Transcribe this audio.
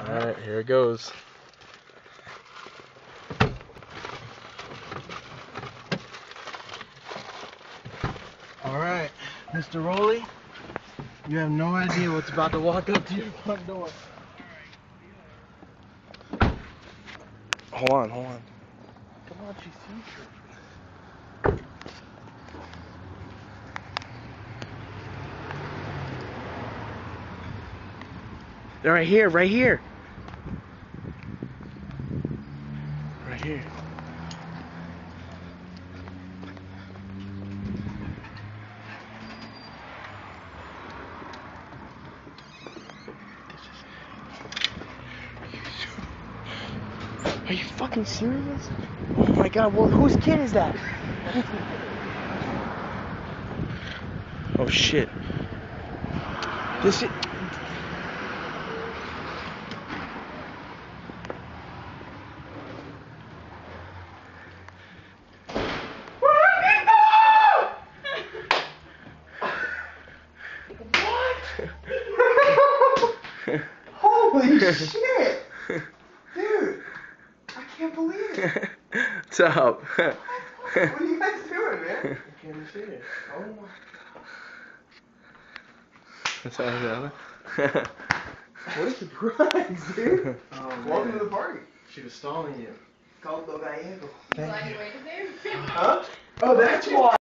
Alright, here it goes. Alright, Mr. Rowley, you have no idea what's about to walk up to your front door. Hold on. Come on, she sees you. They're right here. Right here. Are you fucking serious? Oh my god, well, whose kid is that? Oh shit. This is... Holy shit! Dude, I can't believe it. What's up? What are you guys doing, man? I can't see it. Oh my god. That's how I got What a surprise, dude. Welcome to the party. She was stalling you. Caldo gallego. Glad you waited there. Huh? Oh, that's why.